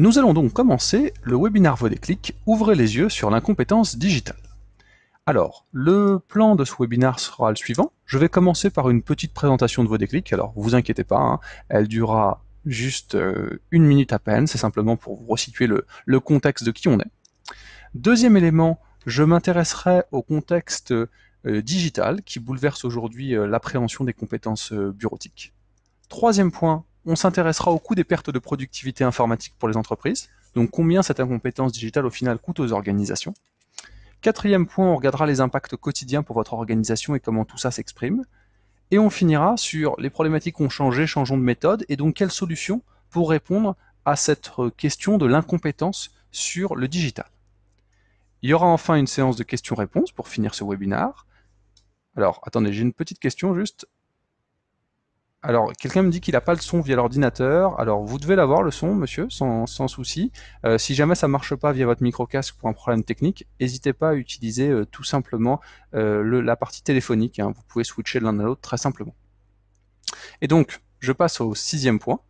Nous allons donc commencer le webinaire Voix des clics, ouvrez les yeux sur l'incompétence digitale. Alors, le plan de ce webinaire sera le suivant. Je vais commencer par une petite présentation de Voix des clics, alors vous inquiétez pas, hein, elle durera juste 1 minute à peine, c'est simplement pour vous resituer le contexte de qui on est. Deuxième élément, je m'intéresserai au contexte digital qui bouleverse aujourd'hui l'appréhension des compétences bureautiques. Troisième point, on s'intéressera au coût des pertes de productivité informatique pour les entreprises, donc combien cette incompétence digitale au final coûte aux organisations. Quatrième point, on regardera les impacts quotidiens pour votre organisation et comment tout ça s'exprime. Et on finira sur les problématiques qui ont changé, changeons de méthode, et donc quelles solutions pour répondre à cette question de l'incompétence sur le digital. Il y aura enfin une séance de questions-réponses pour finir ce webinaire. Alors, attendez, j'ai une petite question juste. Alors, quelqu'un me dit qu'il n'a pas le son via l'ordinateur. Alors, vous devez l'avoir, le son, monsieur, sans souci. Si jamais ça ne marche pas via votre micro-casque pour un problème technique, n'hésitez pas à utiliser tout simplement la partie téléphonique, hein. Vous pouvez switcher de l'un à l'autre très simplement. Et donc, je passe au sixième point,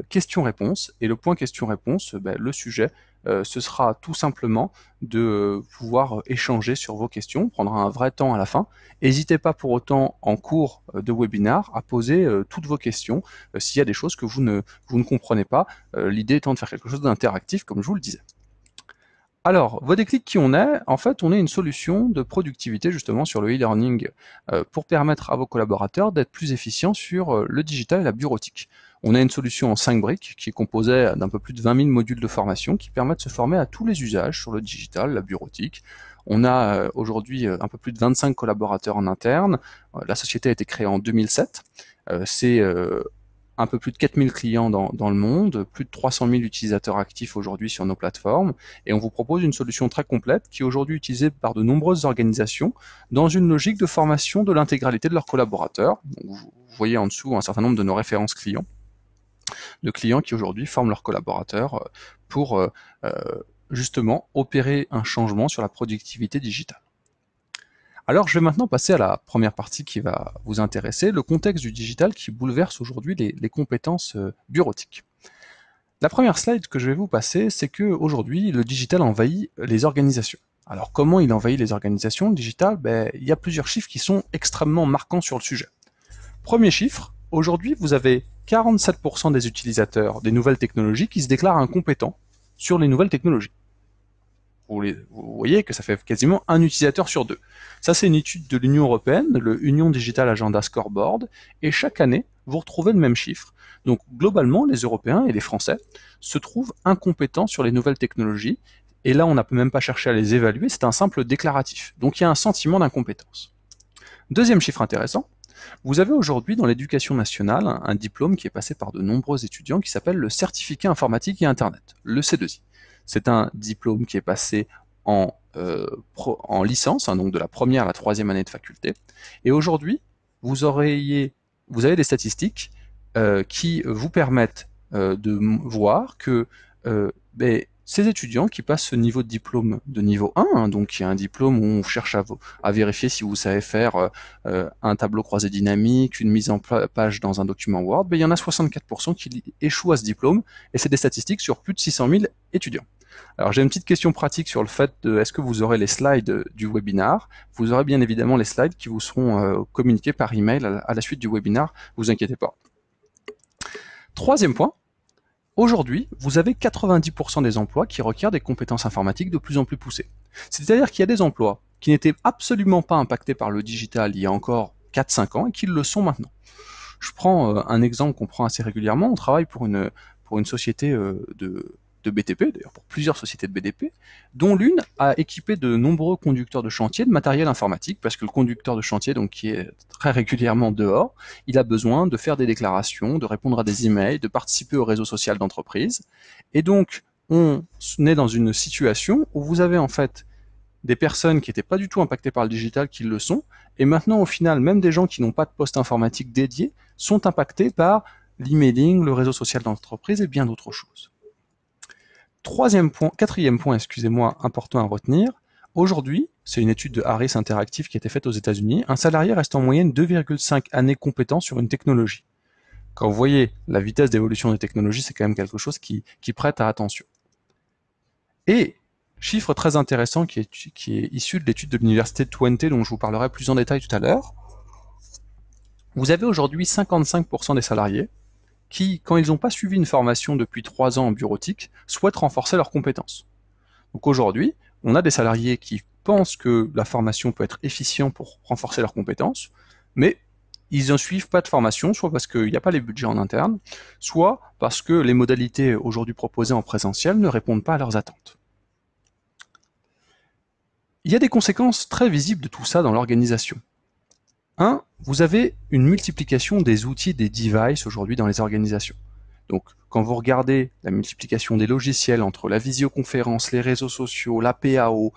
questions-réponses. Et le point questions-réponses, le sujet, ce sera tout simplement de pouvoir échanger sur vos questions, prendre un vrai temps à la fin. N'hésitez pas pour autant, en cours de webinaire, à poser toutes vos questions s'il y a des choses que vous ne comprenez pas. L'idée étant de faire quelque chose d'interactif, comme je vous le disais. Alors, Voix des clics, qui on est? En fait, on est une solution de productivité justement sur le e-learning pour permettre à vos collaborateurs d'être plus efficients sur le digital et la bureautique. On a une solution en 5 briques qui est composée d'un peu plus de 20 000 modules de formation qui permettent de se former à tous les usages sur le digital, la bureautique. On a aujourd'hui un peu plus de 25 collaborateurs en interne. La société a été créée en 2007. C'est un peu plus de 4000 clients dans le monde, plus de 300 000 utilisateurs actifs aujourd'hui sur nos plateformes, et on vous propose une solution très complète qui est aujourd'hui utilisée par de nombreuses organisations dans une logique de formation de l'intégralité de leurs collaborateurs. Donc, vous voyez en dessous un certain nombre de nos références clients, de clients qui aujourd'hui forment leurs collaborateurs pour justement opérer un changement sur la productivité digitale. Alors je vais maintenant passer à la première partie qui va vous intéresser, le contexte du digital qui bouleverse aujourd'hui les compétences bureautiques. La première slide que je vais vous passer, c'est qu'aujourd'hui, le digital envahit les organisations. Alors comment il envahit les organisations, le digital? Il y a plusieurs chiffres qui sont extrêmement marquants sur le sujet. Premier chiffre, aujourd'hui vous avez 47% des utilisateurs des nouvelles technologies qui se déclarent incompétents sur les nouvelles technologies. Vous voyez que ça fait quasiment un utilisateur sur deux. Ça, c'est une étude de l'Union européenne, le Union Digital Agenda Scoreboard, et chaque année, vous retrouvez le même chiffre. Donc, globalement, les Européens et les Français se trouvent incompétents sur les nouvelles technologies, et là, on n'a même pas cherché à les évaluer, c'est un simple déclaratif. Donc, il y a un sentiment d'incompétence. Deuxième chiffre intéressant, vous avez aujourd'hui dans l'éducation nationale un diplôme qui est passé par de nombreux étudiants qui s'appelle le certificat informatique et Internet, le C2I. C'est un diplôme qui est passé en licence, hein, donc de la première à la troisième année de faculté. Et aujourd'hui, vous avez des statistiques qui vous permettent de voir que ces étudiants qui passent ce niveau de diplôme de niveau 1, hein, donc qui est un diplôme où on cherche à vérifier si vous savez faire un tableau croisé dynamique, une mise en page dans un document Word, il y en a 64% qui échouent à ce diplôme, et c'est des statistiques sur plus de 600 000 étudiants. Alors j'ai une petite question pratique sur le fait de est-ce que vous aurez les slides du webinaire. Vous aurez bien évidemment les slides qui vous seront communiqués par email à la suite du webinaire, vous inquiétez pas. Troisième point, aujourd'hui, vous avez 90% des emplois qui requièrent des compétences informatiques de plus en plus poussées. C'est-à-dire qu'il y a des emplois qui n'étaient absolument pas impactés par le digital il y a encore 4-5 ans et qui le sont maintenant. Je prends un exemple qu'on prend assez régulièrement. On travaille pour une société de BTP, d'ailleurs pour plusieurs sociétés de BDP, dont l'une a équipé de nombreux conducteurs de chantier de matériel informatique, parce que le conducteur de chantier, donc qui est très régulièrement dehors, il a besoin de faire des déclarations, de répondre à des emails, de participer au réseau social d'entreprise. Et donc, on est dans une situation où vous avez en fait des personnes qui n'étaient pas du tout impactées par le digital qui le sont, et maintenant au final, même des gens qui n'ont pas de poste informatique dédié sont impactés par l'emailing, le réseau social d'entreprise et bien d'autres choses. Quatrième point, excusez-moi, important à retenir, aujourd'hui, c'est une étude de Harris Interactive qui a été faite aux États-Unis, un salarié reste en moyenne 2,5 années compétent sur une technologie. Quand vous voyez la vitesse d'évolution des technologies, c'est quand même quelque chose qui prête à attention. Et chiffre très intéressant qui est issu de l'étude de l'université de Twente, dont je vous parlerai plus en détail tout à l'heure. Vous avez aujourd'hui 55% des salariés qui, quand ils n'ont pas suivi une formation depuis 3 ans en bureautique, souhaitent renforcer leurs compétences. Donc aujourd'hui, on a des salariés qui pensent que la formation peut être efficient pour renforcer leurs compétences, mais ils n'en suivent pas de formation, soit parce qu'il n'y a pas les budgets en interne, soit parce que les modalités aujourd'hui proposées en présentiel ne répondent pas à leurs attentes. Il y a des conséquences très visibles de tout ça dans l'organisation. 1. Vous avez une multiplication des outils, des devices aujourd'hui dans les organisations. Donc, quand vous regardez la multiplication des logiciels entre la visioconférence, les réseaux sociaux, la PAO,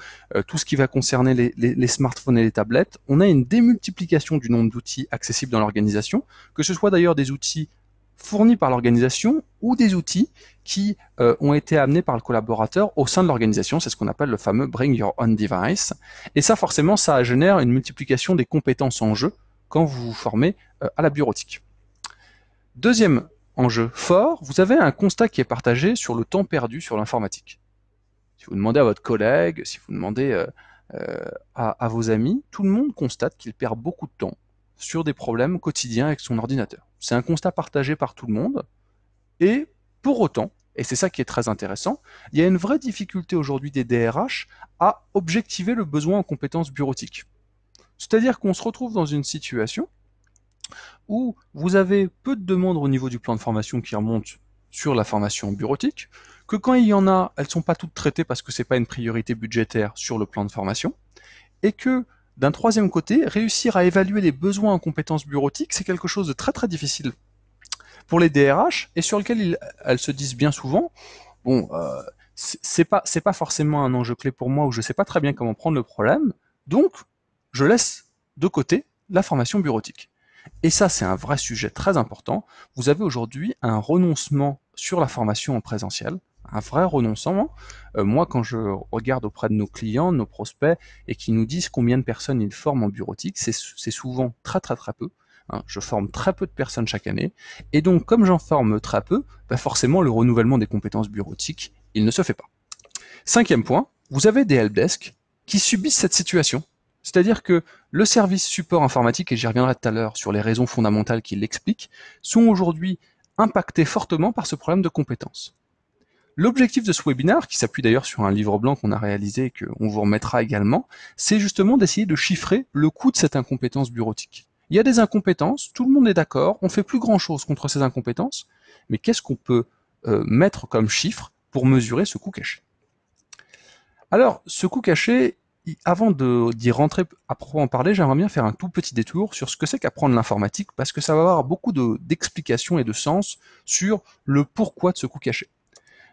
tout ce qui va concerner les smartphones et les tablettes, on a une démultiplication du nombre d'outils accessibles dans l'organisation, que ce soit d'ailleurs des outils fournis par l'organisation ou des outils qui ont été amenés par le collaborateur au sein de l'organisation. C'est ce qu'on appelle le fameux Bring Your Own Device. Et ça, forcément, ça génère une multiplication des compétences en jeu quand vous vous formez à la bureautique. Deuxième enjeu fort, vous avez un constat qui est partagé sur le temps perdu sur l'informatique. Si vous demandez à votre collègue, si vous demandez à vos amis, tout le monde constate qu'il perd beaucoup de temps sur des problèmes quotidiens avec son ordinateur. C'est un constat partagé par tout le monde, et pour autant, et c'est ça qui est très intéressant, il y a une vraie difficulté aujourd'hui des DRH à objectiver le besoin en compétences bureautiques. C'est-à-dire qu'on se retrouve dans une situation où vous avez peu de demandes au niveau du plan de formation qui remontent sur la formation bureautique, que quand il y en a, elles ne sont pas toutes traitées parce que ce n'est pas une priorité budgétaire sur le plan de formation, et que d'un troisième côté, réussir à évaluer les besoins en compétences bureautiques, c'est quelque chose de très très difficile pour les DRH, et sur lequel elles se disent bien souvent, bon, c'est pas forcément un enjeu clé pour moi, ou je ne sais pas très bien comment prendre le problème, donc je laisse de côté la formation bureautique. Et ça, c'est un vrai sujet très important. Vous avez aujourd'hui un renoncement sur la formation en présentiel, un vrai renoncement. Moi, quand je regarde auprès de nos clients, nos prospects, et qui nous disent combien de personnes ils forment en bureautique, c'est souvent très très très peu. Je forme très peu de personnes chaque année, et donc comme j'en forme très peu, forcément le renouvellement des compétences bureautiques, il ne se fait pas. Cinquième point, vous avez des helpdesk qui subissent cette situation. C'est-à-dire que le service support informatique, et j'y reviendrai tout à l'heure sur les raisons fondamentales qui l'expliquent, sont aujourd'hui impactés fortement par ce problème de compétences. L'objectif de ce webinaire, qui s'appuie d'ailleurs sur un livre blanc qu'on a réalisé et qu'on vous remettra également, c'est justement d'essayer de chiffrer le coût de cette incompétence bureautique. Il y a des incompétences, tout le monde est d'accord, on ne fait plus grand-chose contre ces incompétences, mais qu'est-ce qu'on peut mettre comme chiffre pour mesurer ce coût caché? Alors, ce coût caché, avant d'y rentrer à proprement parler, j'aimerais bien faire un tout petit détour sur ce que c'est qu'apprendre l'informatique, parce que ça va avoir beaucoup d'explications et de sens sur le pourquoi de ce coût caché.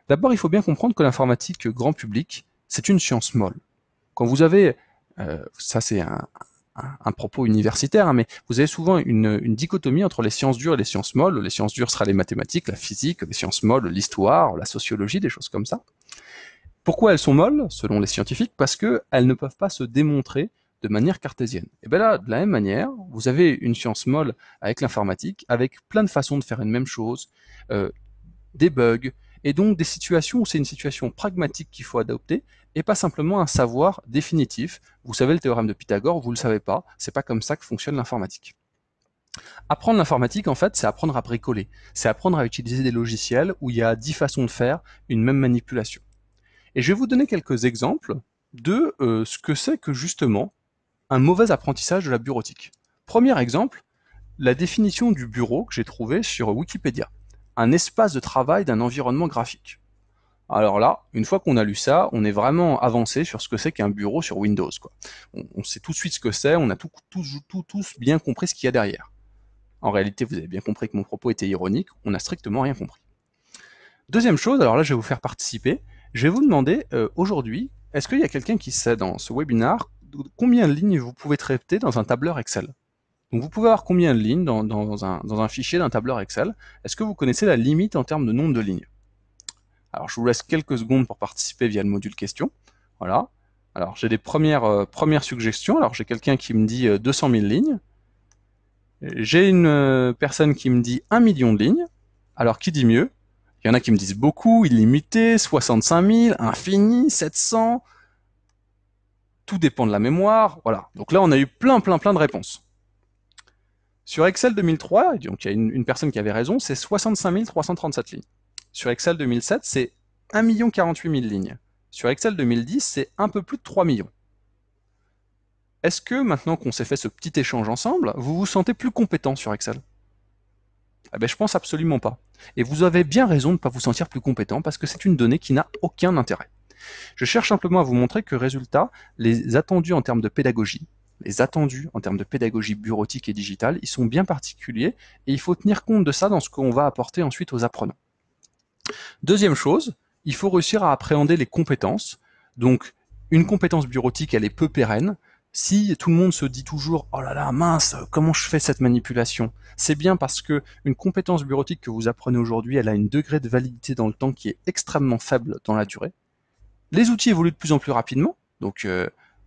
D'abord, il faut bien comprendre que l'informatique grand public, c'est une science molle. Quand vous avez, ça c'est un propos universitaire, mais vous avez souvent une dichotomie entre les sciences dures et les sciences molles. Les sciences dures seraient les mathématiques, la physique, les sciences molles, l'histoire, la sociologie, des choses comme ça. Pourquoi elles sont molles, selon les scientifiques? Parce qu'elles ne peuvent pas se démontrer de manière cartésienne. Et bien là, de la même manière, vous avez une science molle avec l'informatique, avec plein de façons de faire une même chose, des bugs, et donc des situations où c'est une situation pragmatique qu'il faut adopter, et pas simplement un savoir définitif. Vous savez le théorème de Pythagore, vous ne le savez pas, c'est pas comme ça que fonctionne l'informatique. Apprendre l'informatique, en fait, c'est apprendre à bricoler, c'est apprendre à utiliser des logiciels où il y a 10 façons de faire une même manipulation. Et je vais vous donner quelques exemples de ce que c'est que justement un mauvais apprentissage de la bureautique. Premier exemple, la définition du bureau que j'ai trouvé sur Wikipédia. Un espace de travail d'un environnement graphique. Alors là, une fois qu'on a lu ça, on est vraiment avancé sur ce que c'est qu'un bureau sur Windows, quoi. On sait tout de suite ce que c'est, on a tous bien compris ce qu'il y a derrière. En réalité, vous avez bien compris que mon propos était ironique, on n'a strictement rien compris. Deuxième chose, alors là je vais vous faire participer, je vais vous demander aujourd'hui, est-ce qu'il y a quelqu'un qui sait dans ce webinaire combien de lignes vous pouvez traiter dans un tableur Excel? Donc vous pouvez avoir combien de lignes dans un fichier d'un tableur Excel? Est-ce que vous connaissez la limite en termes de nombre de lignes? Alors je vous laisse quelques secondes pour participer via le module question. Voilà. Alors j'ai des premières suggestions. Alors j'ai quelqu'un qui me dit 200 000 lignes. J'ai une personne qui me dit 1 million de lignes. Alors, qui dit mieux? Il y en a qui me disent beaucoup, illimité, 65 000, infini, 700. Tout dépend de la mémoire. Voilà. Donc là, on a eu plein de réponses. Sur Excel 2003, donc il y a une personne qui avait raison, c'est 65 337 lignes. Sur Excel 2007, c'est 1 048 000 lignes. Sur Excel 2010, c'est un peu plus de 3 millions. Est-ce que, maintenant qu'on s'est fait ce petit échange ensemble, vous vous sentez plus compétent sur Excel? Eh ben, je pense absolument pas. Et vous avez bien raison de ne pas vous sentir plus compétent parce que c'est une donnée qui n'a aucun intérêt. Je cherche simplement à vous montrer que, résultat, les attendus en termes de pédagogie, bureautique et digitale, ils sont bien particuliers et il faut tenir compte de ça dans ce qu'on va apporter ensuite aux apprenants. Deuxième chose, il faut réussir à appréhender les compétences. Donc, une compétence bureautique, elle est peu pérenne. Si tout le monde se dit toujours « Oh là là, mince, comment je fais cette manipulation ?» C'est bien parce que une compétence bureautique que vous apprenez aujourd'hui, elle a un degré de validité dans le temps qui est extrêmement faible dans la durée. Les outils évoluent de plus en plus rapidement, donc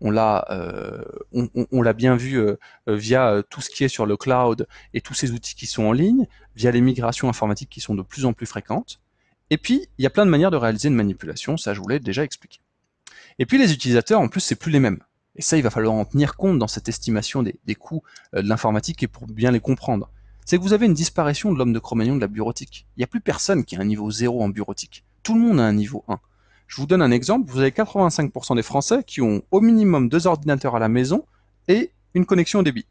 on l'a bien vu via tout ce qui est sur le cloud et tous ces outils qui sont en ligne, via les migrations informatiques qui sont de plus en plus fréquentes. Et puis, il y a plein de manières de réaliser une manipulation, ça je vous l'ai déjà expliqué. Et puis les utilisateurs, en plus, c'est plus les mêmes. Et ça, il va falloir en tenir compte dans cette estimation des coûts de l'informatique et pour bien les comprendre. C'est que vous avez une disparition de l'homme de Cro-Magnon de la bureautique. Il n'y a plus personne qui a un niveau 0 en bureautique. Tout le monde a un niveau 1. Je vous donne un exemple, vous avez 85% des Français qui ont au minimum 2 ordinateurs à la maison et une connexion au débit.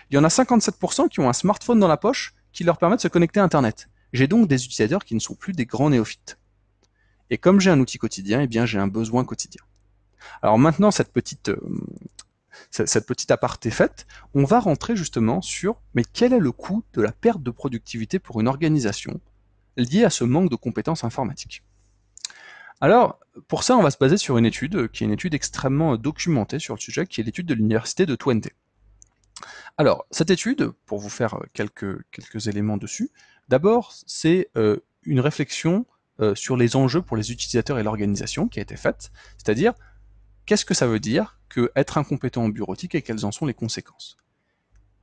Il y en a 57% qui ont un smartphone dans la poche qui leur permet de se connecter à Internet. J'ai donc des utilisateurs qui ne sont plus des grands néophytes. Et comme j'ai un outil quotidien, eh bien j'ai un besoin quotidien. Alors maintenant, cette petite aparté faite, on va rentrer justement sur mais quel est le coût de la perte de productivité pour une organisation liée à ce manque de compétences informatiques. Alors, pour ça, on va se baser sur une étude, qui est une étude extrêmement documentée sur le sujet, qui est l'étude de l'université de Twente. Alors, cette étude, pour vous faire quelques éléments dessus, d'abord, c'est une réflexion sur les enjeux pour les utilisateurs et l'organisation qui a été faite, c'est-à-dire, qu'est-ce que ça veut dire que être incompétent en bureautique et quelles en sont les conséquences?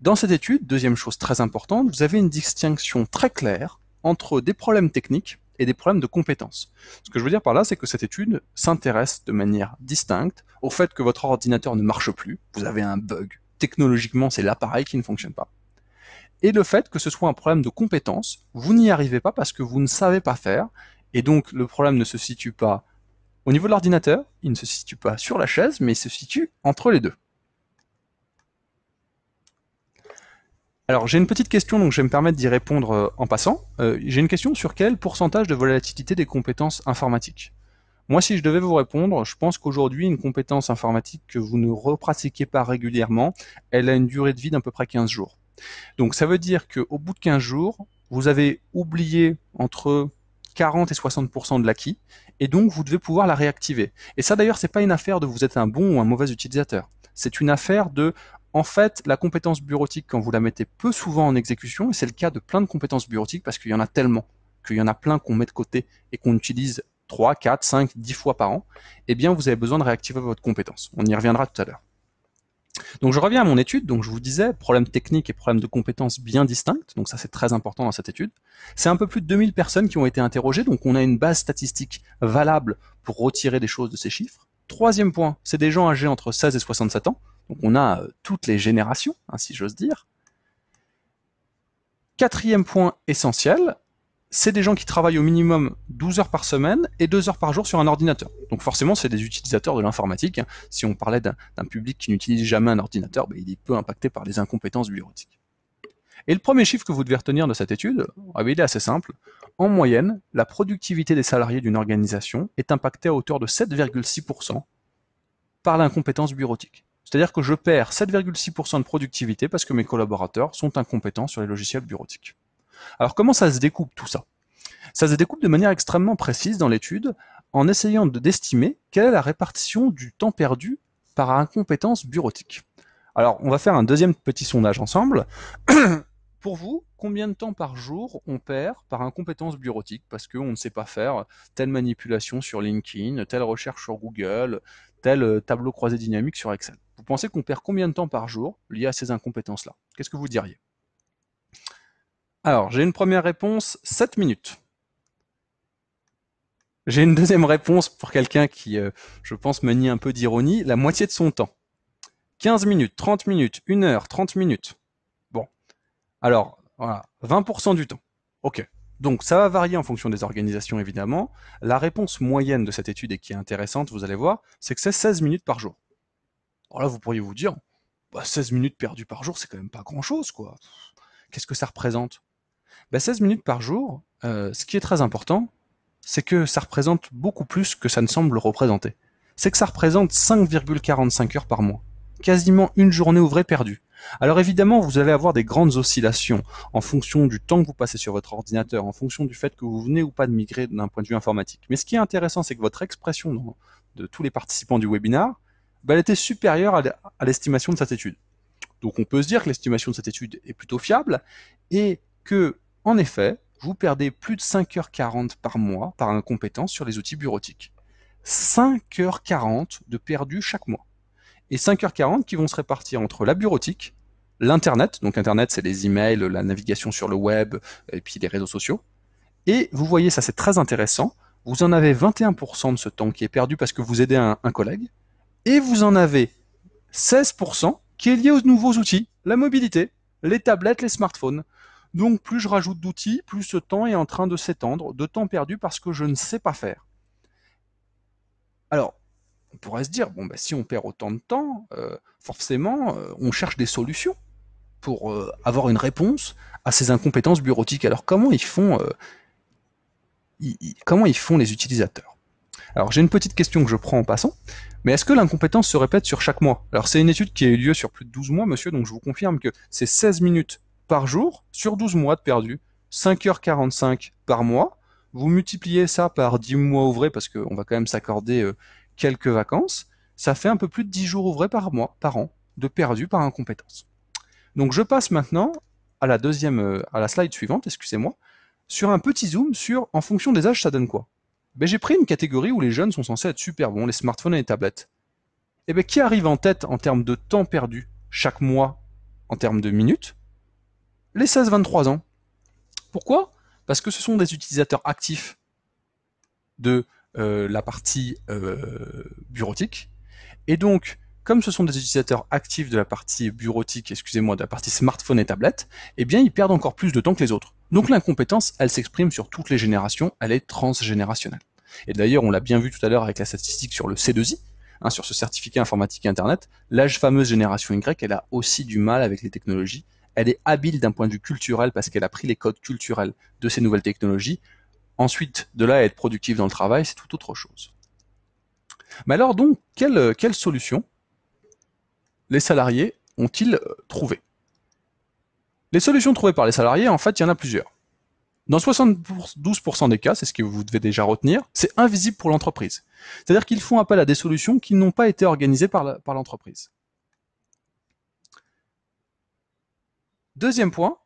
Dans cette étude, deuxième chose très importante, vous avez une distinction très claire entre des problèmes techniques et des problèmes de compétences. Ce que je veux dire par là, c'est que cette étude s'intéresse de manière distincte au fait que votre ordinateur ne marche plus, vous avez un bug, technologiquement c'est l'appareil qui ne fonctionne pas, et le fait que ce soit un problème de compétences, vous n'y arrivez pas parce que vous ne savez pas faire, et donc le problème ne se situe pas au niveau de l'ordinateur, il ne se situe pas sur la chaise, mais il se situe entre les deux. Alors j'ai une petite question, donc je vais me permettre d'y répondre en passant. J'ai une question sur quel pourcentage de volatilité des compétences informatiques? Moi, si je devais vous répondre, je pense qu'aujourd'hui, une compétence informatique que vous ne repratiquez pas régulièrement, elle a une durée de vie d'à peu près 15 jours. Donc ça veut dire qu'au bout de 15 jours, vous avez oublié entre 40 et 60% de l'acquis, et donc vous devez pouvoir la réactiver. Et ça d'ailleurs, c'est pas une affaire de vous êtes un bon ou un mauvais utilisateur. C'est une affaire de, en fait, la compétence bureautique, quand vous la mettez peu souvent en exécution, et c'est le cas de plein de compétences bureautiques, parce qu'il y en a tellement, qu'il y en a plein qu'on met de côté et qu'on utilise 3, 4, 5, 10 fois par an, eh bien vous avez besoin de réactiver votre compétence. On y reviendra tout à l'heure. Donc je reviens à mon étude, donc je vous disais, problème technique et problème de compétences bien distincts, donc ça c'est très important dans cette étude. C'est un peu plus de 2000 personnes qui ont été interrogées, donc on a une base statistique valable pour retirer des choses de ces chiffres. Troisième point, c'est des gens âgés entre 16 et 67 ans, donc on a toutes les générations, hein, si j'ose dire. Quatrième point essentiel, c'est des gens qui travaillent au minimum 12 heures par semaine et 2 heures par jour sur un ordinateur. Donc forcément, c'est des utilisateurs de l'informatique. Si on parlait d'un public qui n'utilise jamais un ordinateur, ben, il est peu impacté par les incompétences bureautiques. Et le premier chiffre que vous devez retenir de cette étude, il est assez simple. En moyenne, la productivité des salariés d'une organisation est impactée à hauteur de 7,6% par l'incompétence bureautique. C'est-à-dire que je perds 7,6% de productivité parce que mes collaborateurs sont incompétents sur les logiciels bureautiques. Alors comment ça se découpe tout ça? Ça se découpe de manière extrêmement précise dans l'étude en essayant d'estimer quelle est la répartition du temps perdu par incompétence bureautique. Alors, on va faire un deuxième petit sondage ensemble. Pour vous, combien de temps par jour on perd par incompétence bureautique parce qu'on ne sait pas faire telle manipulation sur LinkedIn, telle recherche sur Google, tel tableau croisé dynamique sur Excel? Vous pensez qu'on perd combien de temps par jour lié à ces incompétences-là? Qu'est-ce que vous diriez? Alors, j'ai une première réponse, 7 minutes. J'ai une deuxième réponse pour quelqu'un qui, je pense, manie un peu d'ironie, la moitié de son temps. 15 minutes, 30 minutes, 1 heure, 30 minutes. Bon, alors, voilà, 20% du temps. Ok. Donc, ça va varier en fonction des organisations, évidemment. La réponse moyenne de cette étude, et qui est intéressante, vous allez voir, c'est que c'est 16 minutes par jour. Alors là, vous pourriez vous dire, bah, 16 minutes perdues par jour, c'est quand même pas grand-chose, quoi. Qu'est-ce que ça représente? Bah, 16 minutes par jour, ce qui est très important, c'est que ça représente beaucoup plus que ça ne semble représenter. C'est que ça représente 5,45 heures par mois. Quasiment une journée ouvrée perdue. Alors évidemment, vous allez avoir des grandes oscillations en fonction du temps que vous passez sur votre ordinateur, en fonction du fait que vous venez ou pas de migrer d'un point de vue informatique. Mais ce qui est intéressant, c'est que votre expression de tous les participants du webinar, bah, elle était supérieure à l'estimation de cette étude. Donc on peut se dire que l'estimation de cette étude est plutôt fiable et que, en effet, vous perdez plus de 5h40 par mois par incompétence sur les outils bureautiques. 5h40 de perdu chaque mois. Et 5h40 qui vont se répartir entre la bureautique, l'Internet, donc Internet c'est les emails, la navigation sur le web, et puis les réseaux sociaux. Et vous voyez, ça c'est très intéressant, vous en avez 21% de ce temps qui est perdu parce que vous aidez un collègue, et vous en avez 16% qui est lié aux nouveaux outils, la mobilité, les tablettes, les smartphones. Donc plus je rajoute d'outils, plus ce temps est en train de s'étendre, de temps perdu parce que je ne sais pas faire. Alors, on pourrait se dire, bon, bah, si on perd autant de temps, forcément, on cherche des solutions pour avoir une réponse à ces incompétences bureautiques. Alors comment ils font les utilisateurs? Alors j'ai une petite question que je prends en passant, mais est-ce que l'incompétence se répète sur chaque mois? Alors c'est une étude qui a eu lieu sur plus de 12 mois, monsieur, donc je vous confirme que c'est 16 minutes par jour sur 12 mois de perdu, 5h45 par mois. Vous multipliez ça par 10 mois ouvrés, parce qu'on va quand même s'accorder quelques vacances, ça fait un peu plus de 10 jours ouvrés par mois, par an, de perdu par incompétence. Donc je passe maintenant à à la slide suivante, excusez-moi, sur un petit zoom sur, en fonction des âges, ça donne quoi? Ben, j'ai pris une catégorie où les jeunes sont censés être super bons, les smartphones et les tablettes. Et ben, qui arrive en tête en termes de temps perdu chaque mois, en termes de minutes? Les 16-23 ans. Pourquoi? Parce que ce sont des utilisateurs actifs de la partie bureautique. Et donc, comme ce sont des utilisateurs actifs de la partie bureautique, excusez-moi, de la partie smartphone et tablette, eh bien, ils perdent encore plus de temps que les autres. Donc l'incompétence, elle s'exprime sur toutes les générations, elle est transgénérationnelle. Et d'ailleurs, on l'a bien vu tout à l'heure avec la statistique sur le C2I, hein, sur ce certificat informatique et Internet, l'âge fameuse génération Y, elle a aussi du mal avec les technologies. Elle est habile d'un point de vue culturel parce qu'elle a pris les codes culturels de ces nouvelles technologies. Ensuite, de là à être productive dans le travail, c'est tout autre chose. Mais alors donc, quelle solution les salariés ont-ils trouvé? Les solutions trouvées par les salariés, en fait, il y en a plusieurs. Dans 72% des cas, c'est ce que vous devez déjà retenir, c'est invisible pour l'entreprise. C'est-à-dire qu'ils font appel à des solutions qui n'ont pas été organisées par l'entreprise. Deuxième point,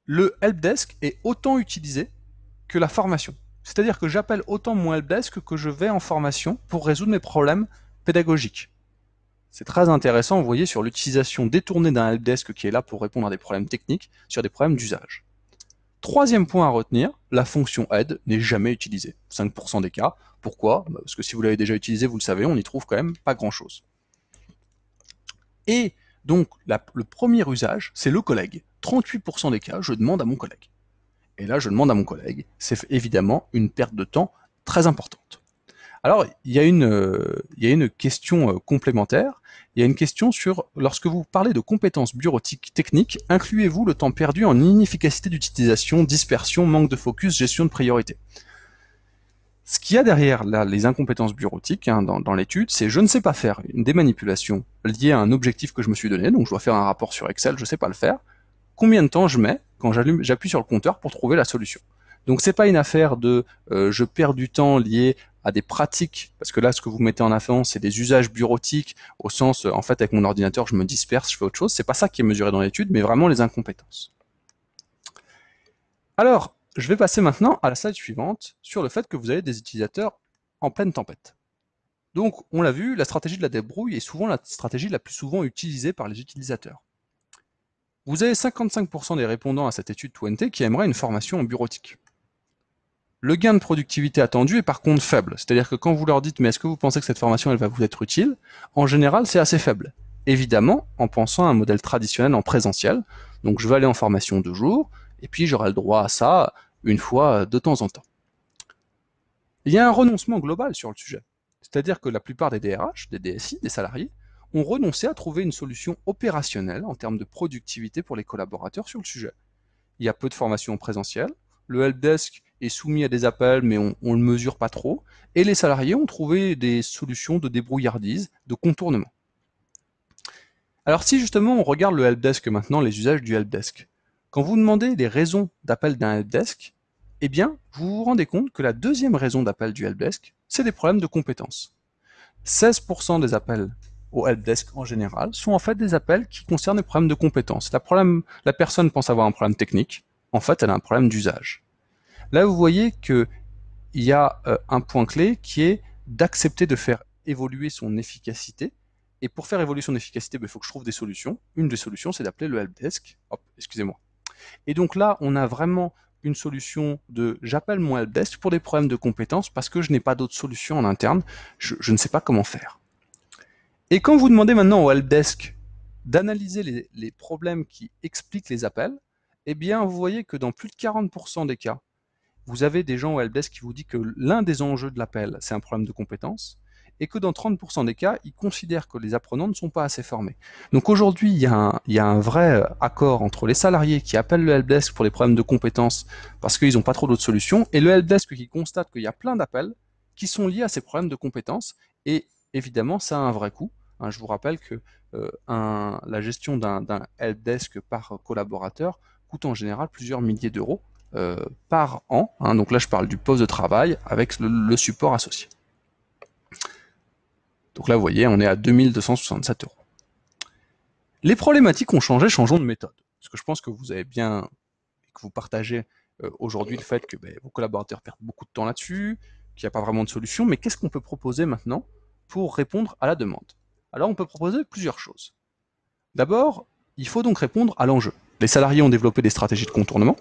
le helpdesk est autant utilisé que la formation. C'est-à-dire que j'appelle autant mon helpdesk que je vais en formation pour résoudre mes problèmes pédagogiques. C'est très intéressant, vous voyez, sur l'utilisation détournée d'un helpdesk qui est là pour répondre à des problèmes techniques, sur des problèmes d'usage. Troisième point à retenir, la fonction aide n'est jamais utilisée. 5% des cas. Pourquoi? Parce que si vous l'avez déjà utilisé, vous le savez, on n'y trouve quand même pas grand-chose. Et donc, le premier usage, c'est le collègue. 38% des cas, je demande à mon collègue. Et là, je demande à mon collègue. C'est évidemment une perte de temps très importante. Alors, il y a une question complémentaire. Il y a une question sur, lorsque vous parlez de compétences bureautiques techniques, incluez-vous le temps perdu en inefficacité d'utilisation, dispersion, manque de focus, gestion de priorité? Ce qu'il y a derrière là, les incompétences bureautiques hein, dans l'étude, c'est je ne sais pas faire des manipulations liées à un objectif que je me suis donné, donc je dois faire un rapport sur Excel, je ne sais pas le faire. Combien de temps je mets quand j'appuie sur le compteur pour trouver la solution? Donc c'est pas une affaire de je perds du temps lié à des pratiques, parce que là ce que vous mettez en avant c'est des usages bureautiques au sens en fait avec mon ordinateur je me disperse, je fais autre chose, c'est pas ça qui est mesuré dans l'étude, mais vraiment les incompétences. Alors, je vais passer maintenant à la slide suivante sur le fait que vous avez des utilisateurs en pleine tempête. Donc, on l'a vu, la stratégie de la débrouille est souvent la stratégie la plus souvent utilisée par les utilisateurs. Vous avez 55% des répondants à cette étude 20 qui aimeraient une formation en bureautique. Le gain de productivité attendu est par contre faible, c'est-à-dire que quand vous leur dites « mais est-ce que vous pensez que cette formation elle va vous être utile ?» En général, c'est assez faible. Évidemment, en pensant à un modèle traditionnel en présentiel, donc je vais aller en formation 2 jours, et puis j'aurai le droit à ça une fois de temps en temps. Il y a un renoncement global sur le sujet, c'est-à-dire que la plupart des DRH, des DSI, des salariés, ont renoncé à trouver une solution opérationnelle en termes de productivité pour les collaborateurs sur le sujet. Il y a peu de formations en présentiel, le helpdesk est soumis à des appels mais on ne le mesure pas trop, et les salariés ont trouvé des solutions de débrouillardise, de contournement. Alors si justement on regarde le helpdesk maintenant, les usages du helpdesk, quand vous demandez les raisons d'appel d'un helpdesk, eh bien vous vous rendez compte que la deuxième raison d'appel du helpdesk, c'est des problèmes de compétences. 16% des appels au helpdesk en général sont en fait des appels qui concernent des problèmes de compétences. La personne pense avoir un problème technique, en fait elle a un problème d'usage. Là vous voyez qu'il y a un point clé qui est d'accepter de faire évoluer son efficacité. Et pour faire évoluer son efficacité, il faut que je trouve des solutions. Une des solutions, c'est d'appeler le helpdesk. Hop, excusez-moi. Et donc là, on a vraiment une solution de j'appelle mon helpdesk pour des problèmes de compétences parce que je n'ai pas d'autre solution en interne. Je ne sais pas comment faire. Et quand vous demandez maintenant au helpdesk d'analyser les problèmes qui expliquent les appels, eh bien, vous voyez que dans plus de 40% des cas, vous avez des gens au helpdesk qui vous disent que l'un des enjeux de l'appel, c'est un problème de compétences, et que dans 30% des cas, ils considèrent que les apprenants ne sont pas assez formés. Donc aujourd'hui, il y a un vrai accord entre les salariés qui appellent le helpdesk pour les problèmes de compétences parce qu'ils n'ont pas trop d'autres solutions, et le helpdesk qui constate qu'il y a plein d'appels qui sont liés à ces problèmes de compétences, et évidemment, ça a un vrai coût. Je vous rappelle que la gestion d'un helpdesk par collaborateur coûte en général plusieurs milliers d'euros par an. Donc là, je parle du poste de travail avec le support associé. Donc là, vous voyez, on est à 2267 euros. Les problématiques ont changé, changeons de méthode. Parce que je pense que vous avez bien, que vous partagez aujourd'hui le fait que vos collaborateurs perdent beaucoup de temps là-dessus, qu'il n'y a pas vraiment de solution, mais qu'est-ce qu'on peut proposer maintenant pour répondre à la demande? Alors, on peut proposer plusieurs choses. D'abord, il faut donc répondre à l'enjeu. Les salariés ont développé des stratégies de contournement.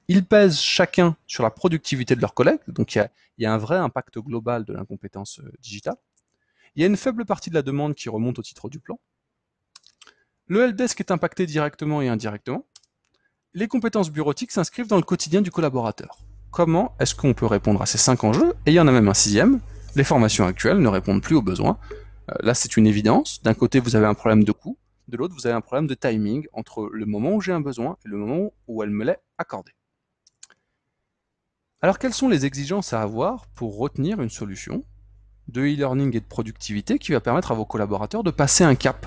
Ils pèsent chacun sur la productivité de leurs collègues, donc il y a un vrai impact global de l'incompétence digitale. Il y a une faible partie de la demande qui remonte au titre du plan. Le helpdesk est impacté directement et indirectement. Les compétences bureautiques s'inscrivent dans le quotidien du collaborateur. Comment est-ce qu'on peut répondre à ces 5 enjeux? Et il y en a même un sixième, les formations actuelles ne répondent plus aux besoins. Là, c'est une évidence. D'un côté, vous avez un problème de coût, de l'autre, vous avez un problème de timing entre le moment où j'ai un besoin et le moment où elle me l'est accordée. Alors, quelles sont les exigences à avoir pour retenir une solution de e-learning et de productivité qui va permettre à vos collaborateurs de passer un cap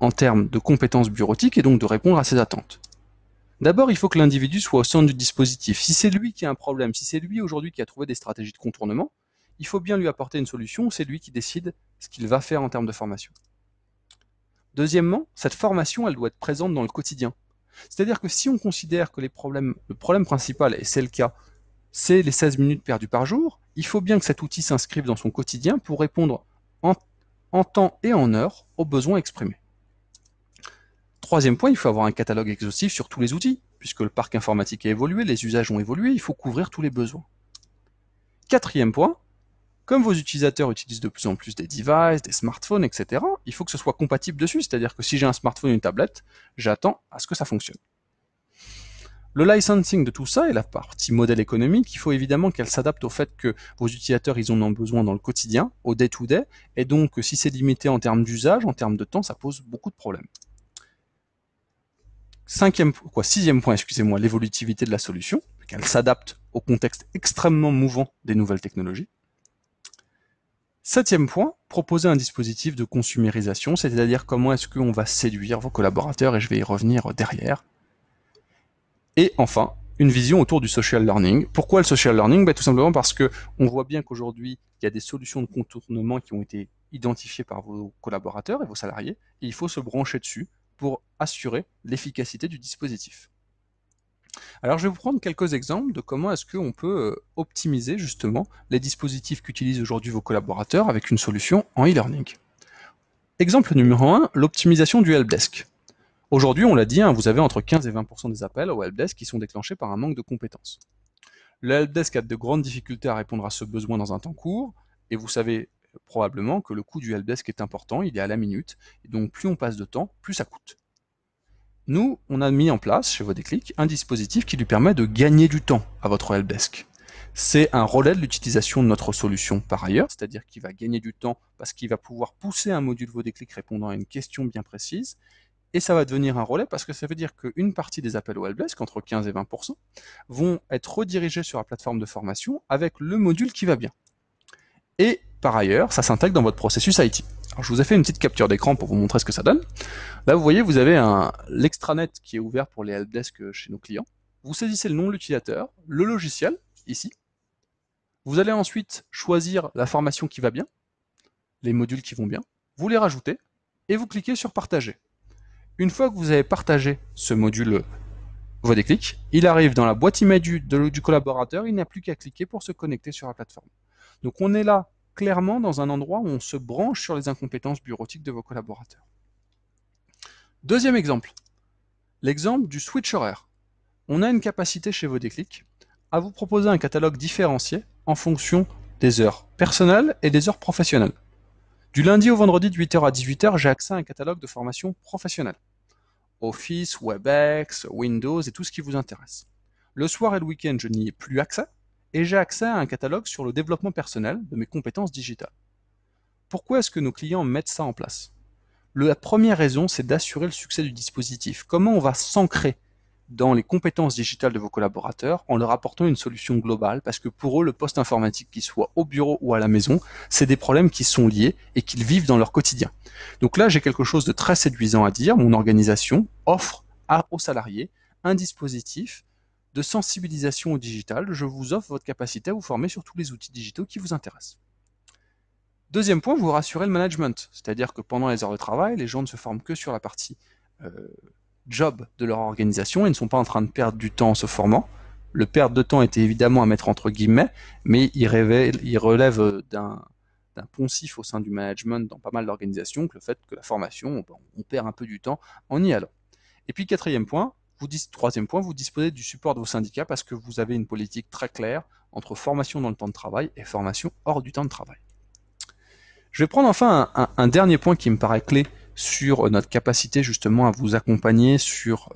en termes de compétences bureautiques et donc de répondre à ces attentes? D'abord, il faut que l'individu soit au centre du dispositif. Si c'est lui qui a un problème, si c'est lui aujourd'hui qui a trouvé des stratégies de contournement, il faut bien lui apporter une solution, c'est lui qui décide ce qu'il va faire en termes de formation. Deuxièmement, cette formation, elle doit être présente dans le quotidien. C'est-à-dire que si on considère que le problème principal, et c'est le cas, c'est les 16 minutes perdues par jour, il faut bien que cet outil s'inscrive dans son quotidien pour répondre en temps et en heure aux besoins exprimés. Troisième point, il faut avoir un catalogue exhaustif sur tous les outils, puisque le parc informatique a évolué, les usages ont évolué, il faut couvrir tous les besoins. Quatrième point, comme vos utilisateurs utilisent de plus en plus des devices, des smartphones, etc., il faut que ce soit compatible dessus, c'est-à-dire que si j'ai un smartphone et une tablette, j'attends à ce que ça fonctionne. Le licensing de tout ça et la partie modèle économique, il faut évidemment qu'elle s'adapte au fait que vos utilisateurs, ils en ont besoin dans le quotidien, au day-to-day, et donc si c'est limité en termes d'usage, en termes de temps, ça pose beaucoup de problèmes. Sixième point, excusez-moi, l'évolutivité de la solution, qu'elle s'adapte au contexte extrêmement mouvant des nouvelles technologies. Septième point, proposer un dispositif de consumérisation, c'est-à-dire comment est-ce qu'on va séduire vos collaborateurs, et je vais y revenir derrière. Et enfin, une vision autour du social learning. Pourquoi le social learning? Tout simplement parce qu'on voit bien qu'aujourd'hui, il y a des solutions de contournement qui ont été identifiées par vos collaborateurs et vos salariés, et il faut se brancher dessus pour assurer l'efficacité du dispositif. Alors je vais vous prendre quelques exemples de comment est-ce qu'on peut optimiser justement les dispositifs qu'utilisent aujourd'hui vos collaborateurs avec une solution en e-learning. Exemple numéro 1, l'optimisation du helpdesk. Aujourd'hui, on l'a dit, hein, vous avez entre 15 et 20% des appels au helpdesk qui sont déclenchés par un manque de compétences. Le helpdesk a de grandes difficultés à répondre à ce besoin dans un temps court, et vous savez probablement que le coût du helpdesk est important, il est à la minute, et donc plus on passe de temps, plus ça coûte. Nous, on a mis en place chez Vodéclic un dispositif qui lui permet de gagner du temps à votre helpdesk. C'est un relais de l'utilisation de notre solution par ailleurs, c'est-à-dire qu'il va gagner du temps parce qu'il va pouvoir pousser un module Vodéclic répondant à une question bien précise, et ça va devenir un relais parce que ça veut dire qu'une partie des appels au helpdesk, entre 15 et 20%, vont être redirigés sur la plateforme de formation avec le module qui va bien. Et par ailleurs, ça s'intègre dans votre processus IT. Alors, je vous ai fait une petite capture d'écran pour vous montrer ce que ça donne. Là, vous voyez, vous avez l'extranet qui est ouvert pour les helpdesk chez nos clients. Vous saisissez le nom de l'utilisateur, le logiciel, ici. Vous allez ensuite choisir la formation qui va bien, les modules qui vont bien. Vous les rajoutez et vous cliquez sur Partager. Une fois que vous avez partagé ce module Vodéclic, il arrive dans la boîte email du collaborateur, il n'a plus qu'à cliquer pour se connecter sur la plateforme. Donc on est là clairement dans un endroit où on se branche sur les incompétences bureautiques de vos collaborateurs. Deuxième exemple, l'exemple du switch horaire. On a une capacité chez Vodéclic à vous proposer un catalogue différencié en fonction des heures personnelles et des heures professionnelles. Du lundi au vendredi de 8h à 18h, j'ai accès à un catalogue de formation professionnelle. Office, WebEx, Windows et tout ce qui vous intéresse. Le soir et le week-end, je n'y ai plus accès et j'ai accès à un catalogue sur le développement personnel de mes compétences digitales. Pourquoi est-ce que nos clients mettent ça en place? La première raison, c'est d'assurer le succès du dispositif. Comment on va s'ancrer dans les compétences digitales de vos collaborateurs en leur apportant une solution globale, parce que pour eux, le poste informatique, qu'il soit au bureau ou à la maison, c'est des problèmes qui sont liés et qu'ils vivent dans leur quotidien. Donc là, j'ai quelque chose de très séduisant à dire. Mon organisation offre aux salariés un dispositif de sensibilisation au digital. Je vous offre votre capacité à vous former sur tous les outils digitaux qui vous intéressent. Deuxième point, vous rassurez le management, c'est-à-dire que pendant les heures de travail, les gens ne se forment que sur la partie job de leur organisation et ne sont pas en train de perdre du temps en se formant. Le perte de temps était évidemment à mettre entre guillemets, mais il relève d'un poncif au sein du management dans pas mal d'organisations, que le fait que la formation, on perd un peu du temps en y allant. Et puis troisième point, vous disposez du support de vos syndicats parce que vous avez une politique très claire entre formation dans le temps de travail et formation hors du temps de travail. Je vais prendre enfin un dernier point qui me paraît clé sur notre capacité justement à vous accompagner sur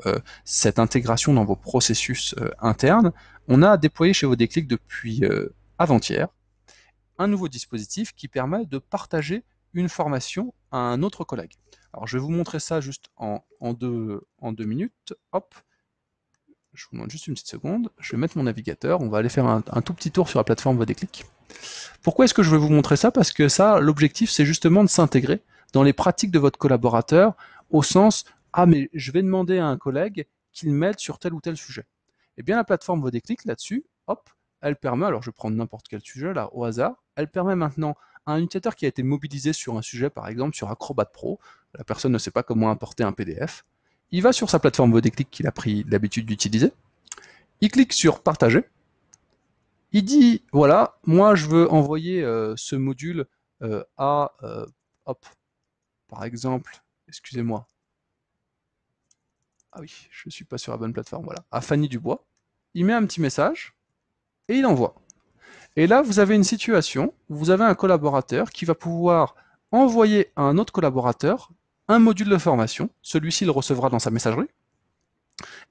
cette intégration dans vos processus internes. On a déployé chez Vodéclic depuis avant-hier un nouveau dispositif qui permet de partager une formation à un autre collègue. Alors je vais vous montrer ça juste en deux minutes. Hop, je vous demande juste une petite seconde. Je vais mettre mon navigateur. On va aller faire un tout petit tour sur la plateforme Vodéclic. Pourquoi est-ce que je vais vous montrer ça? Parce que ça, l'objectif, c'est justement de s'intégrer dans les pratiques de votre collaborateur au sens « Ah, mais je vais demander à un collègue qu'il m'aide sur tel ou tel sujet. » Eh bien, la plateforme Vodéclic, là-dessus, hop, elle permet, alors je vais prendre n'importe quel sujet, là, au hasard, elle permet maintenant à un utilisateur qui a été mobilisé sur un sujet, par exemple sur Acrobat Pro, la personne ne sait pas comment importer un PDF, il va sur sa plateforme Vodéclic qu'il a pris l'habitude d'utiliser, il clique sur « Partager », il dit, voilà, moi je veux envoyer ce module à, hop, par exemple, excusez-moi, ah oui, je ne suis pas sur la bonne plateforme, voilà, à Fanny Dubois. Il met un petit message et il envoie. Et là, vous avez une situation où vous avez un collaborateur qui va pouvoir envoyer à un autre collaborateur un module de formation. Celui-ci le recevra dans sa messagerie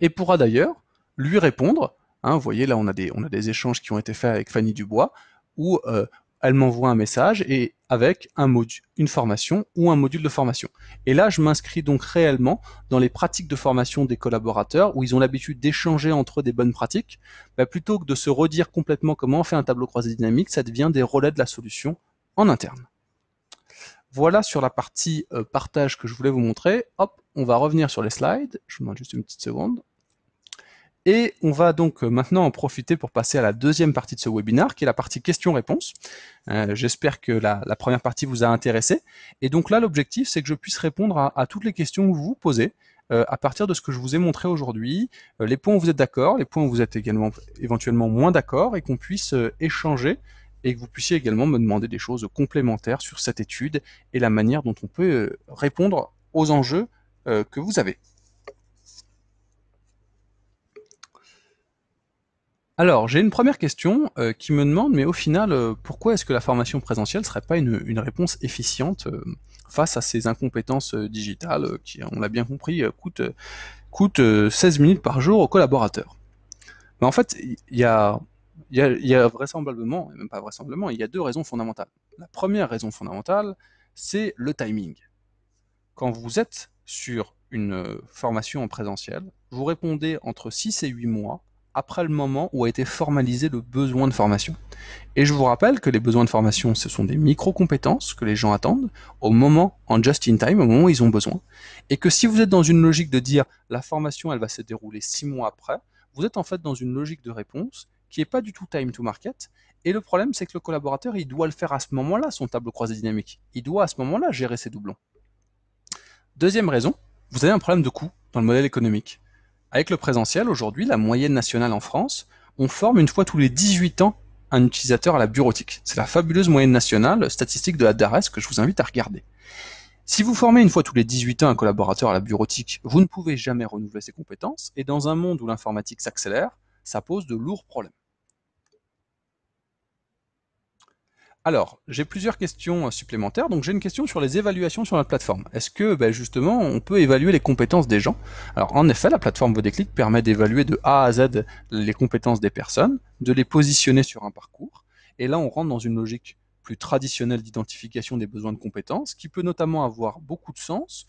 et pourra d'ailleurs lui répondre. Hein, vous voyez, là, on a des échanges qui ont été faits avec Fanny Dubois, où elle m'envoie un message et avec une formation ou un module de formation. Et là, je m'inscris donc réellement dans les pratiques de formation des collaborateurs, où ils ont l'habitude d'échanger entre eux des bonnes pratiques. Bah, plutôt que de se redire complètement comment on fait un tableau croisé dynamique, ça devient des relais de la solution en interne. Voilà sur la partie partage que je voulais vous montrer. Hop, on va revenir sur les slides. Je vous demande juste une petite seconde. Et on va donc maintenant en profiter pour passer à la deuxième partie de ce webinaire, qui est la partie questions-réponses. J'espère que la première partie vous a intéressé. Et donc là, l'objectif, c'est que je puisse répondre à toutes les questions que vous vous posez à partir de ce que je vous ai montré aujourd'hui, les points où vous êtes d'accord, les points où vous êtes également éventuellement moins d'accord, et qu'on puisse échanger et que vous puissiez également me demander des choses complémentaires sur cette étude et la manière dont on peut répondre aux enjeux que vous avez. Alors, j'ai une première question qui me demande, mais au final, pourquoi est-ce que la formation présentielle serait pas une réponse efficiente face à ces incompétences digitales qui, on l'a bien compris, coûtent 16 minutes par jour aux collaborateurs? Mais en fait, il y a vraisemblablement, et même pas vraisemblablement, il y a deux raisons fondamentales. La première raison fondamentale, c'est le timing. Quand vous êtes sur une formation en présentiel, vous répondez entre 6 et 8 mois après le moment où a été formalisé le besoin de formation. Et je vous rappelle que les besoins de formation, ce sont des micro-compétences que les gens attendent au moment, en just in time, au moment où ils ont besoin. Et que si vous êtes dans une logique de dire la formation, elle va se dérouler 6 mois après, vous êtes en fait dans une logique de réponse qui n'est pas du tout time to market. Et le problème, c'est que le collaborateur, il doit le faire à ce moment-là, son tableau croisé dynamique. Il doit à ce moment-là gérer ses doublons. Deuxième raison, vous avez un problème de coût dans le modèle économique. Avec le présentiel, aujourd'hui, la moyenne nationale en France, on forme une fois tous les 18 ans un utilisateur à la bureautique. C'est la fabuleuse moyenne nationale statistique de la DARES que je vous invite à regarder. Si vous formez une fois tous les 18 ans un collaborateur à la bureautique, vous ne pouvez jamais renouveler ses compétences, et dans un monde où l'informatique s'accélère, ça pose de lourds problèmes. Alors, j'ai plusieurs questions supplémentaires. Donc, j'ai une question sur les évaluations sur notre plateforme. Est-ce que, justement, on peut évaluer les compétences des gens? Alors, en effet, la plateforme Vodéclic permet d'évaluer de A à Z les compétences des personnes, de les positionner sur un parcours. Et là, on rentre dans une logique plus traditionnelle d'identification des besoins de compétences, qui peut notamment avoir beaucoup de sens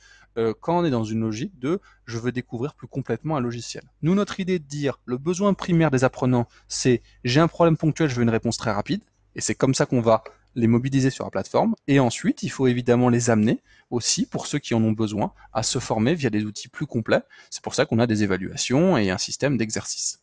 quand on est dans une logique de je veux découvrir plus complètement un logiciel. Nous, notre idée de dire le besoin primaire des apprenants, c'est j'ai un problème ponctuel, je veux une réponse très rapide. Et c'est comme ça qu'on va les mobiliser sur la plateforme. Et ensuite, il faut évidemment les amener aussi, pour ceux qui en ont besoin, à se former via des outils plus complets. C'est pour ça qu'on a des évaluations et un système d'exercice.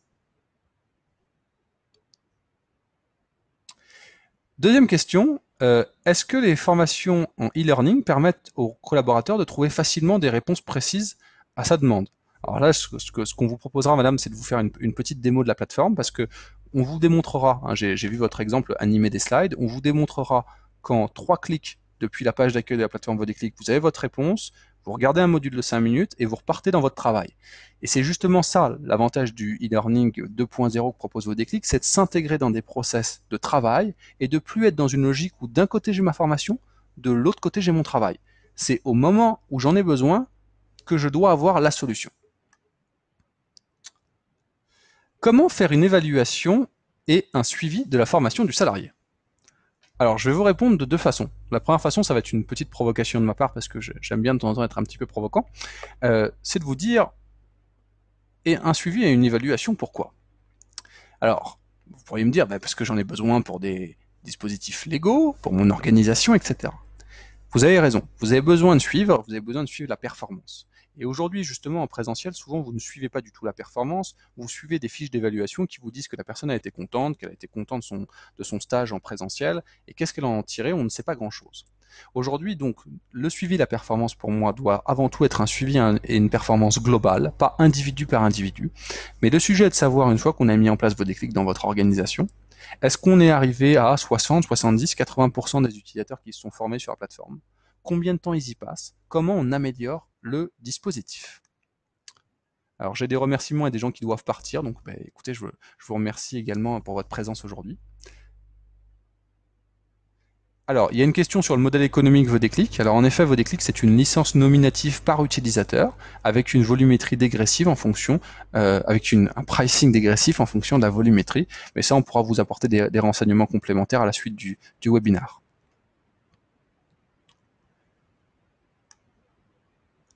Deuxième question, est-ce que les formations en e-learning permettent aux collaborateurs de trouver facilement des réponses précises à sa demande? Alors là, ce qu'on vous proposera, madame, c'est de vous faire une petite démo de la plateforme, parce que on vous démontrera, hein, j'ai vu votre exemple animé des slides, on vous démontrera qu'en 3 clics depuis la page d'accueil de la plateforme Vodéclic, vous avez votre réponse, vous regardez un module de 5 minutes et vous repartez dans votre travail. Et c'est justement ça l'avantage du e-learning 2.0 que propose Vodéclic, c'est de s'intégrer dans des process de travail et de plus être dans une logique où d'un côté j'ai ma formation, de l'autre côté j'ai mon travail. C'est au moment où j'en ai besoin que je dois avoir la solution. Comment faire une évaluation et un suivi de la formation du salarié? Alors, je vais vous répondre de deux façons. La première façon, ça va être une petite provocation de ma part, parce que j'aime bien de temps en temps être un petit peu provoquant. C'est de vous dire, et un suivi et une évaluation, pourquoi? Alors, vous pourriez me dire, parce que j'en ai besoin pour des dispositifs légaux, pour mon organisation, etc. Vous avez raison, vous avez besoin de suivre, la performance. Et aujourd'hui, justement, en présentiel, souvent, vous ne suivez pas du tout la performance, vous suivez des fiches d'évaluation qui vous disent que la personne a été contente, qu'elle a été contente de son stage en présentiel, et qu'est-ce qu'elle en a tiré, on ne sait pas grand-chose. Aujourd'hui, donc, le suivi de la performance, pour moi, doit avant tout être un suivi et une performance globale, pas individu par individu. Mais le sujet est de savoir, une fois qu'on a mis en place vos déclics dans votre organisation, est-ce qu'on est arrivé à 60, 70, 80% des utilisateurs qui se sont formés sur la plateforme? Combien de temps ils y passent? Comment on améliore le dispositif? Alors j'ai des remerciements et des gens qui doivent partir, donc écoutez, je vous remercie également pour votre présence aujourd'hui. Alors, il y a une question sur le modèle économique Vodéclic. Alors en effet, Vodéclic, c'est une licence nominative par utilisateur, avec une volumétrie dégressive en fonction, avec un pricing dégressif en fonction de la volumétrie. Mais ça, on pourra vous apporter des renseignements complémentaires à la suite du webinaire.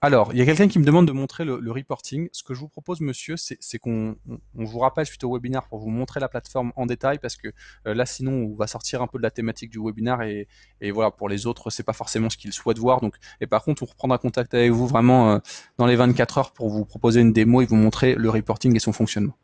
Alors, il y a quelqu'un qui me demande de montrer le reporting. Ce que je vous propose, monsieur, c'est qu'on vous rappelle suite au webinaire pour vous montrer la plateforme en détail, parce que là, sinon, on va sortir un peu de la thématique du webinaire, et voilà, pour les autres, c'est pas forcément ce qu'ils souhaitent voir. Donc, et par contre, on reprendra contact avec vous vraiment dans les 24 heures pour vous proposer une démo et vous montrer le reporting et son fonctionnement.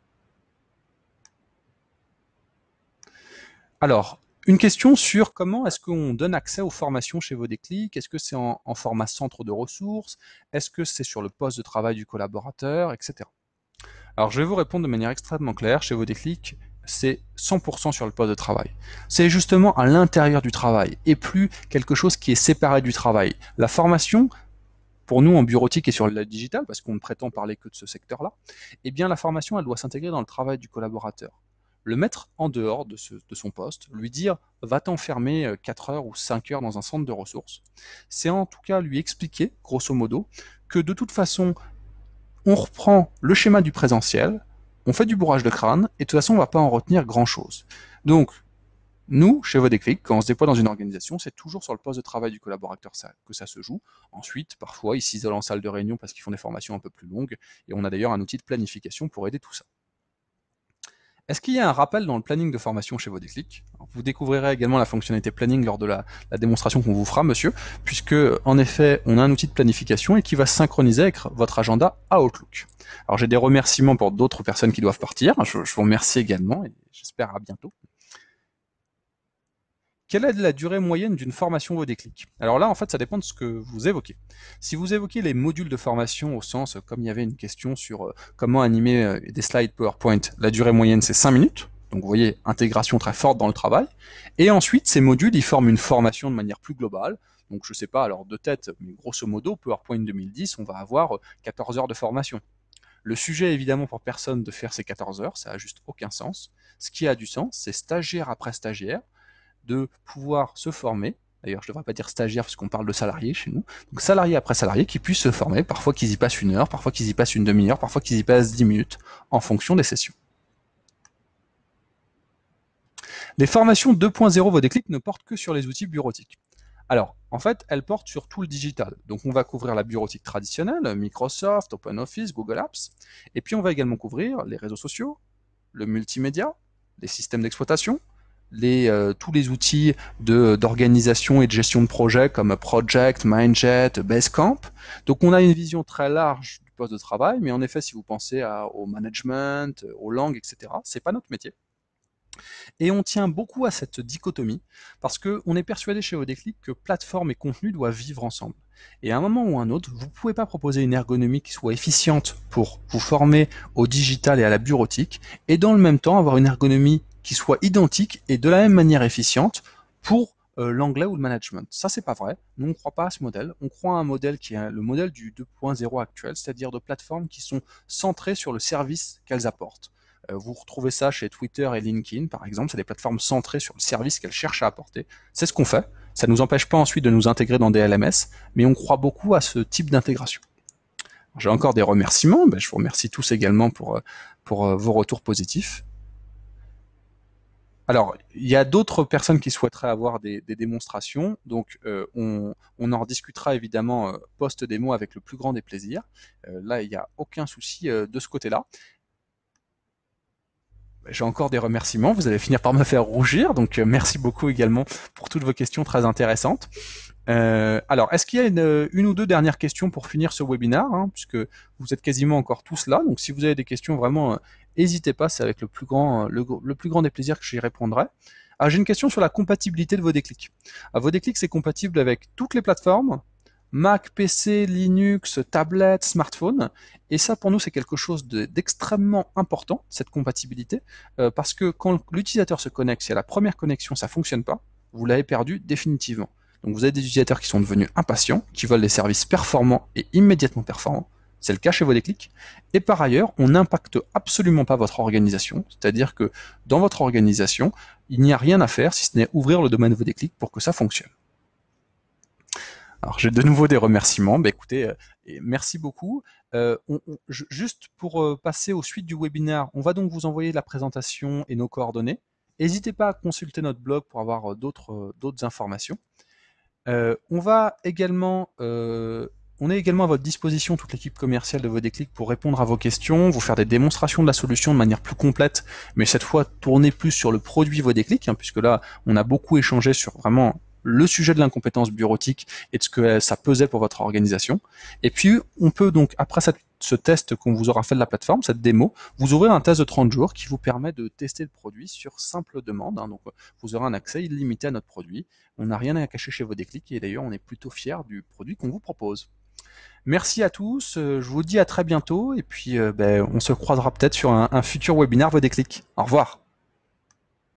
Alors, une question sur comment est-ce qu'on donne accès aux formations chez Vodéclic. Est-ce que c'est en format centre de ressources? Est-ce que c'est sur le poste de travail du collaborateur, etc. Alors, je vais vous répondre de manière extrêmement claire. Chez Vodéclic, c'est 100% sur le poste de travail. C'est justement à l'intérieur du travail et plus quelque chose qui est séparé du travail. La formation, pour nous en bureautique et sur le digital, parce qu'on ne prétend parler que de ce secteur-là, eh bien la formation, elle doit s'intégrer dans le travail du collaborateur. le mettre en dehors de son poste, lui dire « va t'enfermer 4 heures ou 5 heures dans un centre de ressources ». C'est en tout cas lui expliquer, grosso modo, que de toute façon, on reprend le schéma du présentiel, on fait du bourrage de crâne, et de toute façon, on ne va pas en retenir grand-chose. Donc, nous, chez Vodéclic, quand on se déploie dans une organisation, c'est toujours sur le poste de travail du collaborateur que ça se joue. Ensuite, parfois, ils s'isolent en salle de réunion parce qu'ils font des formations un peu plus longues, et on a d'ailleurs un outil de planification pour aider tout ça. Est-ce qu'il y a un rappel dans le planning de formation chez Vodéclic? Vous découvrirez également la fonctionnalité planning lors de la démonstration qu'on vous fera, monsieur, puisque, en effet, on a un outil de planification et qui va synchroniser avec votre agenda à Outlook. Alors, j'ai des remerciements pour d'autres personnes qui doivent partir. Je vous remercie également et j'espère à bientôt. Quelle est la durée moyenne d'une formation Vodéclic? Alors là, en fait, ça dépend de ce que vous évoquez. Si vous évoquez les modules de formation au sens, comme il y avait une question sur comment animer des slides PowerPoint, la durée moyenne, c'est 5 minutes. Donc vous voyez, intégration très forte dans le travail. Et ensuite, ces modules, ils forment une formation de manière plus globale. Donc je sais pas, alors de tête, mais grosso modo, PowerPoint 2010, on va avoir 14 heures de formation. Le sujet, évidemment, pour personne de faire ces 14 heures, ça n'a juste aucun sens. Ce qui a du sens, c'est stagiaire après stagiaire, de pouvoir se former. D'ailleurs, je ne devrais pas dire stagiaire parce qu'on parle de salariés chez nous. Donc salarié après salarié qui puissent se former, parfois qu'ils y passent 1 heure, parfois qu'ils y passent une demi-heure, parfois qu'ils y passent 10 minutes, en fonction des sessions. Les formations 2.0 Vodéclic ne portent que sur les outils bureautiques. Alors, en fait, elles portent sur tout le digital. Donc on va couvrir la bureautique traditionnelle, Microsoft, OpenOffice, Google Apps, et puis on va également couvrir les réseaux sociaux, le multimédia, les systèmes d'exploitation, tous les outils d'organisation et de gestion de projet comme Project, Mindjet, Basecamp. Donc on a une vision très large du poste de travail, mais en effet, si vous pensez au management, aux langues, etc., c'est pas notre métier. Et on tient beaucoup à cette dichotomie, parce qu'on est persuadé chez Vodéclic que plateforme et contenu doivent vivre ensemble. Et à un moment ou à un autre, vous ne pouvez pas proposer une ergonomie qui soit efficiente pour vous former au digital et à la bureautique, et dans le même temps avoir une ergonomie qui soit identique et de la même manière efficiente pour l'anglais ou le management. Ça, c'est pas vrai. Nous, on ne croit pas à ce modèle. On croit à un modèle qui est le modèle du 2.0 actuel, c'est-à-dire de plateformes qui sont centrées sur le service qu'elles apportent. Vous retrouvez ça chez Twitter et LinkedIn, par exemple. C'est des plateformes centrées sur le service qu'elles cherchent à apporter. C'est ce qu'on fait. Ça ne nous empêche pas ensuite de nous intégrer dans des LMS, mais on croit beaucoup à ce type d'intégration. J'ai encore des remerciements. Je vous remercie tous également pour vos retours positifs. Alors, il y a d'autres personnes qui souhaiteraient avoir des démonstrations, donc on en rediscutera évidemment post-démo avec le plus grand des plaisirs. Là, il n'y a aucun souci de ce côté-là. J'ai encore des remerciements, vous allez finir par me faire rougir, donc merci beaucoup également pour toutes vos questions très intéressantes. Alors, est-ce qu'il y a une ou deux dernières questions pour finir ce webinaire, hein, puisque vous êtes quasiment encore tous là, donc si vous avez des questions, vraiment, n'hésitez pas, c'est avec le plus grand des plaisirs que j'y répondrai. Alors, j'ai une question sur la compatibilité de Vodéclic. Vodéclic, c'est compatible avec toutes les plateformes, Mac, PC, Linux, tablette, smartphone. Et ça, pour nous, c'est quelque chose d'extrêmement important, cette compatibilité, parce que quand l'utilisateur se connecte, si à la première connexion, ça ne fonctionne pas, vous l'avez perdu définitivement. Donc vous avez des utilisateurs qui sont devenus impatients, qui veulent des services performants et immédiatement performants. C'est le cas chez Vodéclic. Et par ailleurs, on n'impacte absolument pas votre organisation, c'est-à-dire que dans votre organisation, il n'y a rien à faire si ce n'est ouvrir le domaine Vodéclic pour que ça fonctionne. Alors j'ai de nouveau des remerciements. Écoutez, merci beaucoup. Juste pour passer aux suites du webinaire, on va donc vous envoyer la présentation et nos coordonnées. N'hésitez pas à consulter notre blog pour avoir d'autres informations. On est également à votre disposition, toute l'équipe commerciale de Vodéclic, pour répondre à vos questions, vous faire des démonstrations de la solution de manière plus complète, mais cette fois tourner plus sur le produit Vodéclic, hein, puisque là, on a beaucoup échangé sur vraiment le sujet de l'incompétence bureautique et de ce que ça pesait pour votre organisation. Et puis, on peut donc, après ce test qu'on vous aura fait de la plateforme, cette démo, vous ouvrir un test de 30 jours qui vous permet de tester le produit sur simple demande. Hein, donc, vous aurez un accès illimité à notre produit. On n'a rien à cacher chez Vodéclic et d'ailleurs, on est plutôt fiers du produit qu'on vous propose. Merci à tous, je vous dis à très bientôt et puis on se croisera peut-être sur un futur webinaire Vodéclic. Au revoir.